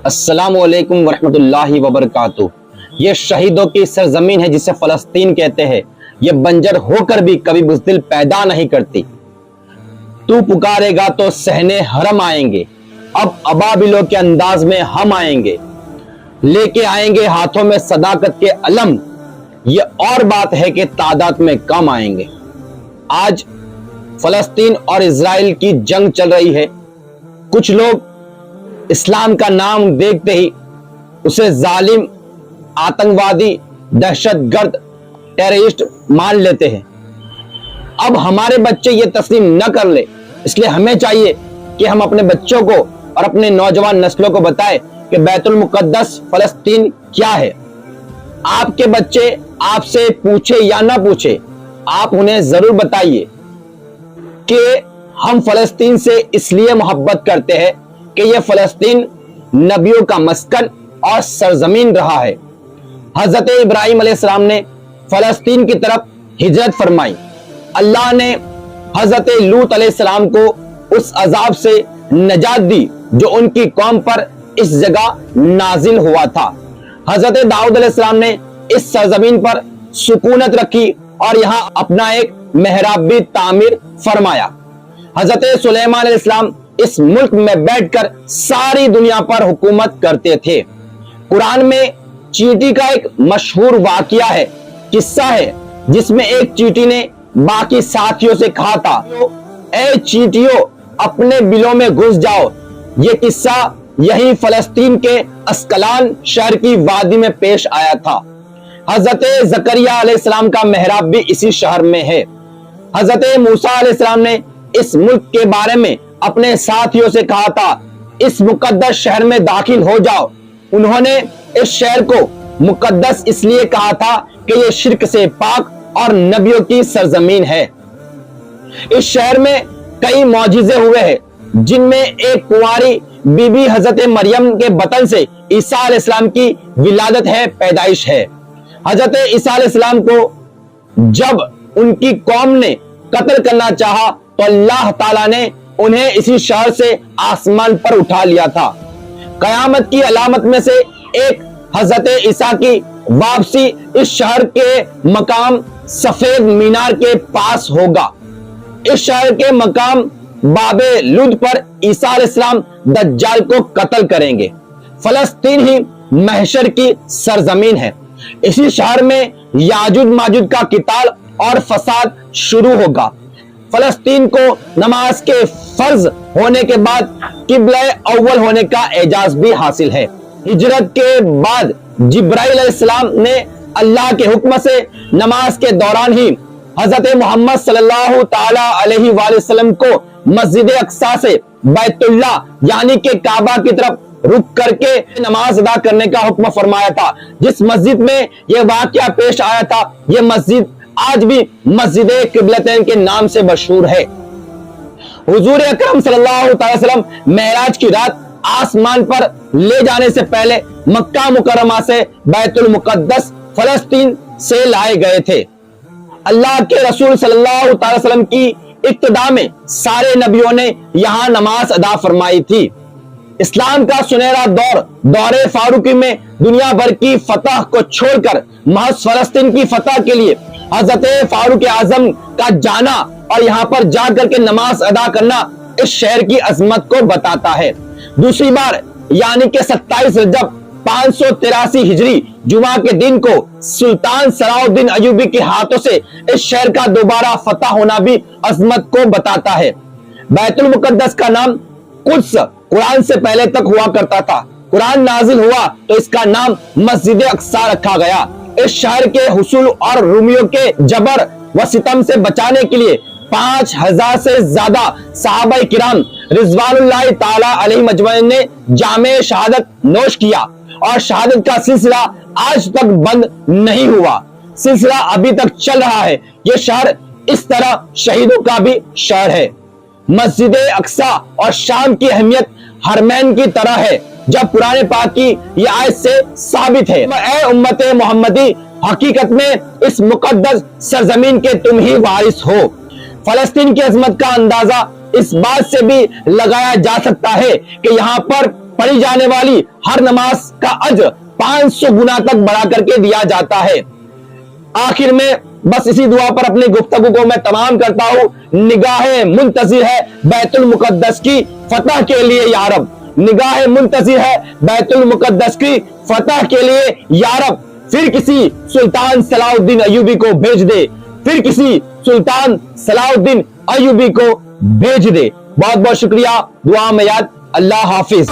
अस्सलाम वालेकुम वरहमतुल्लाहि वबरकातुह। ये शहीदों की सरजमीन है जिसे फलस्तीन कहते हैं। ये बंजर होकर भी कभी बुज़दिल पैदा नहीं करती। तू पुकारेगा तो सहने हरम आएंगे, अब अबाबिलों के अंदाज में हम आएंगे, लेके आएंगे हाथों में सदाकत के अलम। ये और बात है कि तादाद में कम आएंगे। आज फलस्तीन और इजराइल की जंग चल रही है। कुछ लोग इस्लाम का नाम देखते ही उसे जालिम, आतंकवादी, दहशतगर्द, टेररिस्ट मान लेते हैं। अब हमारे बच्चे ये तस्लीम न कर ले, इसलिए हमें चाहिए कि हम अपने बच्चों को और अपने नौजवान नस्लों को बताएं कि बैतुल मुकद्दस फलस्तीन क्या है। आपके बच्चे आपसे पूछे या ना पूछे, आप उन्हें जरूर बताइए कि हम फलस्तीन से इसलिए मोहब्बत करते हैं कि यह फलस्तीन नबियों का मस्कन और सरजमीन रहा है। हजरत इब्राहिम अलैहिस्सलाम ने फलस्तीन की तरफ हिजरत फरमाई। अल्लाह ने हजरत लूत अलैहिस्सलाम को उस अजाब से नजात दी जो उनकी कौम पर इस जगह नाजिल हुआ था। हजरत दाऊद अलैहिस्सलाम ने इस सरजमीन पर सुकूनत रखी और यहाँ अपना एक मेहराब भी तामीर फरमाया। हजरत सुलेमान अलैहिस्सलाम इस मुल्क में बैठकर सारी दुनिया पर हुकूमत करते थे। कुरान में चींटी का एक मशहूर वाकया है, किस्सा है, जिसमें एक चींटी ने बाकी साथियों से कहा था, ए चींटियों, अपने बिलों में घुस जाओ। यह किस्सा यही फलस्तीन के अस्कलान शहर की वादी में पेश आया था। हजरत जकरिया अलैहिस्सलाम का मेहराब भी इसी शहर में है। हजरत मूसा अलैहिस्सलाम ने इस मुल्क के बारे में अपने साथियों से कहा था, इस मुकद्दस शहर में दाखिल हो जाओ। उन्होंने इस शहर को मुकद्दस इसलिए कहा था कि यह शिर्क से पाक और नबियों की सरजमीन है। इस शहर में कई मौजिज़े हुए हैं, जिनमें एक कुंवारी बीबी हजरत मरियम के बतन से ईसा अलैहिस्सलाम की विलादत है, पैदाइश है। हजरत ईसा अलैहिस्सलाम को जब उनकी कौम ने कत्ल करना चाहा तो अल्लाह ताला ने उन्हें इसी शहर से आसमान पर उठा लिया था। कयामत की अलामत में से एक हजरत ईसा की वापसी इस शहर के मकाम सफेद मीनार के पास होगा। इस शहर के मकाम बाबे लुद पर ईसा अलैहिस्सलाम दज्जाल को कत्ल करेंगे। फलस्तीन ही महशर की सरजमीन है। इसी शहर में याजुज माजुज का किताल और फसाद शुरू होगा। फलस्तीन को नमाज के फर्ज होने के बाद किबला अव्वल होने का एजाज भी हासिल है। हिजरत के बाद जिब्राइल अलैहिस्सलाम ने अल्लाह के हुक्म से नमाज के दौरान ही हजरत मोहम्मद सल्लल्लाहु ताला अलैहि वसल्लम को मस्जिद अक्सा से बैतुल्ला यानी के काबा की तरफ रुक करके नमाज अदा करने का हुक्म फरमाया था। जिस मस्जिद में यह वाकया पेश आया था, यह मस्जिद आज भी मस्जिद किबलतैन के नाम से मशहूर है। हुजूर अकरम सल्लल्लाहु अलैहि वसल्लम मेराज की रात आसमान पर ले जाने से पहले मक्का मुकर्रमा से बैतुल मुकद्दस फलस्तीन से लाए गए थे। अल्लाह के रसूल सल्लल्लाहु अलैहि वसल्लम की इब्तिदा में सारे नबियों ने यहाँ नमाज अदा फरमाई थी। इस्लाम का सुनहरा दौरे फारूकी में दुनिया भर की फतह को छोड़कर महज फलस्तीन की फतह के लिए हजरत फारूक आजम का जाना और यहाँ पर जाकर के नमाज अदा करना इस शहर की अजमत को बताता है। दूसरी बार यानी कि 27 रजब 583 हिजरी जुमा के दिन को सुल्तान सलाउद्दीन अयूबी के हाथों से इस शहर का दोबारा फतह होना भी अजमत को बताता है। बैतुल मुकद्दस का नाम कुद्स कुरान से पहले तक हुआ करता था। कुरान नाजिल हुआ तो इसका नाम मस्जिद अक्सा रखा गया। इस शहर के हुसूल और रूमियों के जबर व सितम से बचाने के लिए 5000 से ज्यादा सहाबाए किराम रिजवानुल्लाह ताला अलैहिम अजमईन ने जामे शहादत नोश किया और शहादत का सिलसिला आज तक बंद नहीं हुआ। सिलसिला अभी तक चल रहा है। यह शहर इस तरह शहीदों का भी शहर है। मस्जिद अक्सा और शाम की अहमियत हरमैन की तरह है, जब पुराने पाक की यह आयत से साबित है। ऐ उम्मत मोहम्मदी, हकीकत में इस मुकद्दस सरजमीन के तुम ही वारिस हो। फलस्तीन की अजमत का अंदाजा इस बात से भी लगाया जा सकता है कि यहाँ पर पढ़ी जाने वाली हर नमाज का अज्र 500 गुना तक बढ़ा करके दिया जाता है। आखिर में बस इसी दुआ पर अपनी गुफ्तगू को मैं तमाम करता हूं। निगाहें मुंतज़िर है बैतुल मुक़द्दस की फतह के लिए या रब, निगाहें मुंतज़िर है बैतुल मुक़द्दस की फतह के लिए या रब। फिर किसी सुल्तान सलाहुद्दीन अय्यूबी को भेज दे, फिर किसी सुल्तान सलाहुद्दीन अय्यूबी को भेज दे। बहुत बहुत शुक्रिया, दुआ में याद। अल्लाह हाफिज।